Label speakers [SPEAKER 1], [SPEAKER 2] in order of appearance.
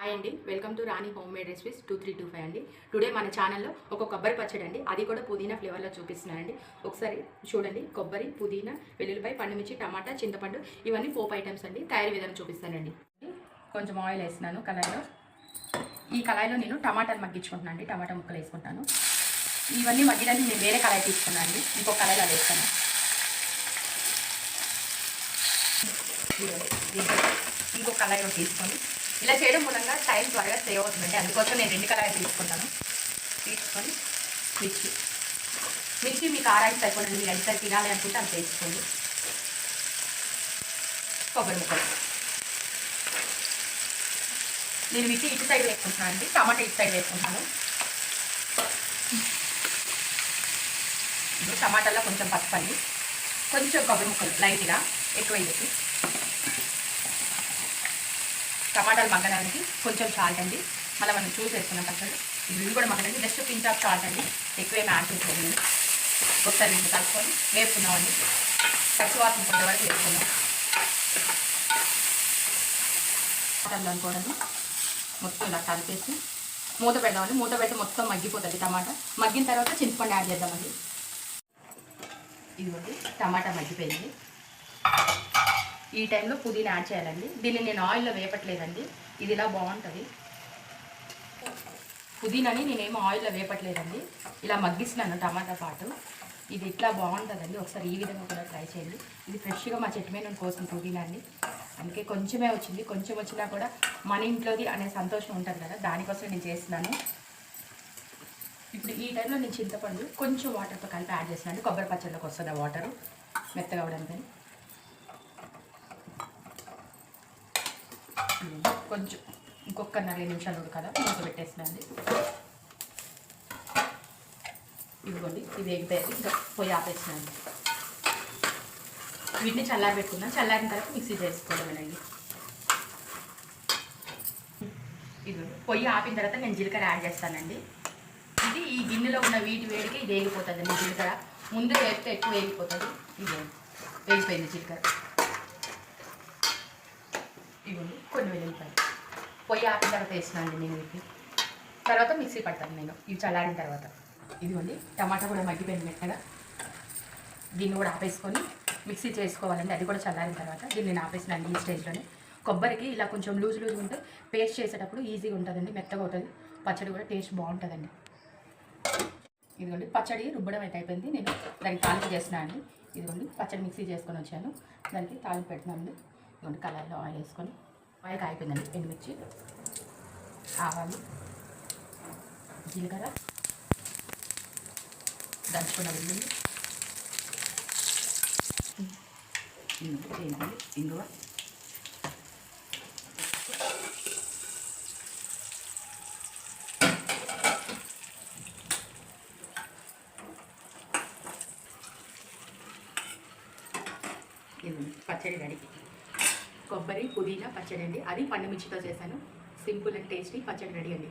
[SPEAKER 1] Hi అండి, welcome to Rani home made recipes 2325 అండి. Today మన ఛానల్లో ఒక కొబ్బరి పచ్చడి అండి, అది కూడా పుదీనా ఫ్లేవర్లో చూపిస్తున్నానండి. ఒకసారి చూడండి. కొబ్బరి, పుదీనా, వెల్లుల్లిపాయ, పండుమిర్చి, టమాటా, చింతపండు ఇవన్నీ పోపు ఐటమ్స్ అండి. తయారీ విధానం చూపిస్తానండి. కొంచెం ఆయిల్ వేస్తున్నాను కళాయిలో. ఈ కళాయిలో నేను టమాటాలు మగ్గించుకుంటున్నాను అండి. టమాటా ముక్కలు వేసుకుంటాను. ఇవన్నీ మగ్గిడానికి నేను వేరే కళాయి తీసుకున్నాను అండి. ఇంకో కళాయిలో వేస్తాను. ఇంకో కళాయిలో తీసుకొని ఇలా చేయడం మూలంగా టైం త్వరగా సేవ్ అవుతుందండి. అందుకోసం నేను 2 కళాయిలు తీసుకుంటాను. తీసుకొని మిర్చి మీ కారానికి సరిపోండి. మీరు ఎంత తినాలి అనుకుంటే అంత వేసుకోండి. కొబ్బరి ముక్కలు నేను మిర్చి ఇటు సైడ్ వేసుకుంటున్నాను అండి. టమాటా ఇటు సైడ్ వేసుకుంటాను. టమాటాలో కొంచెం పసుపండి, కొంచెం కొబ్బరి ముక్కలు లైట్గా, ఎక్కువ వేసి టమాటాలు మగ్గడానికి కొంచెం సాల్ట్ అండి. మళ్ళీ మనం చూసేసుకున్నాం పచ్చడి. ఇవి కూడా మగ్గడానికి జస్ట్ పించ్ ఆఫ్ సాల్ట్ అండి. ఎక్కువేమి యాడ్ చేసుకోండి. ఒకసారి ఇంటి కలుపుకొని వేపుకున్నామండి. పచ్చివాసన కొంత వరకు వేసుకున్నాం. టమాటాలు అనుకోవడం మొత్తం ఇలా కలిపేసి మూత పెడదామండి. మూత పెట్టి మొత్తం మగ్గిపోతుంది టమాటా. మగ్గిన తర్వాత చింతపండు యాడ్ చేద్దామండి. ఇదిగోండి టమాటా మగ్గిపోయింది. ఈ టైంలో పుదీనా యాడ్ చేయాలండి. దీన్ని నేను ఆయిల్లో వేపట్లేదండి. ఇది ఇలా బాగుంటుంది. పుదీనాని నేనేమో ఆయిల్లో వేపట్లేదండి, ఇలా మగ్గిస్తున్నాను టమాటా పాటు. ఇది ఇట్లా బాగుంటుందండి. ఒకసారి ఈ విధంగా కూడా ట్రై చేయండి. ఇది ఫ్రెష్గా మా చెట్టు మీద కోసం పుదీనా అండి. అందుకే కొంచెమే వచ్చింది. కొంచెం వచ్చినా కూడా మన ఇంట్లోది అనే సంతోషం ఉంటుంది కదా, దానికోసం నేను చేస్తున్నాను. ఇప్పుడు ఈ టైంలో నేను చింతపండు కొంచెం వాటర్తో కలిపి యాడ్ చేస్తున్నాను. కొబ్బరి పచ్చడిలోకి వస్తుంది ఆ వాటరు మెత్తగా అవడానికి. కొంచెం ఇంకొక 4 నిమిషాలు కదా మూత పెట్టేసినండి. ఇదిగోండి ఇది ఎగిపోయి ఇంకా పొయ్యి ఆపేసినండి. వీటిని చల్లారి పెట్టుకుందాం. చల్లారిన తర్వాత మిక్సీ చేసుకోవడమేనండి. ఇదిగోండి పొయ్యి ఆపిన తర్వాత నేను జీలకర్ర యాడ్ చేస్తానండి. ఇది ఈ గిన్నెలో ఉన్న వీటి వేడికి ఇది వేగిపోతుందండి. జీలకర్ర ముందే వేస్తే ఎక్కువ వేగిపోతుంది. ఇది వేగిపోయింది జీలకర్ర. ఇవ్వండి కొన్ని వెల్లుల్లిపాయలు పొయ్యి ఆపిన తర్వాత వేసినానండి నేను. వీటిని తర్వాత మిక్సీ పడతాను నేను ఇవి చల్లారిన తర్వాత. ఇదిగోండి టమాటా కూడా మగ్గిపోయింది మెత్తగా. దీన్ని కూడా ఆపేసుకొని మిక్సీ చేసుకోవాలండి. అది కూడా చల్లారిన తర్వాత దీన్ని నేను ఆపేసినాను ఈ స్టేజ్లోనే. కొబ్బరికి ఇలా కొంచెం లూజ్ ఉంటే పేస్ట్ చేసేటప్పుడు ఈజీగా ఉంటుందండి, మెత్తగా అవుతుంది. పచ్చడి కూడా టేస్ట్ బాగుంటుందండి. ఇదిగోండి పచ్చడి రుబ్బడం అయితే అయిపోయింది. నేను దానికి తాలింపు చేస్తున్నాను అండి. ఇదిగోండి పచ్చడి మిక్సీ చేసుకొని వచ్చాను. దానికి తాలింపు పెడుతున్నాను. ఇదిగోండి కలర్లో ఆయిల్ వేసుకొని, ఆయిల్ కాయిపోయిందండి. ఎండుమిర్చి, ఆవాలు, జీలకర్ర, దంచుకున్న వెల్లుల్లి, ఇంగువ, పచ్చడి రెడీ. కొబ్బరి పుదీనా పచ్చడి అండి. అది పండుమిర్చితో చేశాను. సింపుల్ అండ్ టేస్టీ పచ్చడి రెడీ అండి.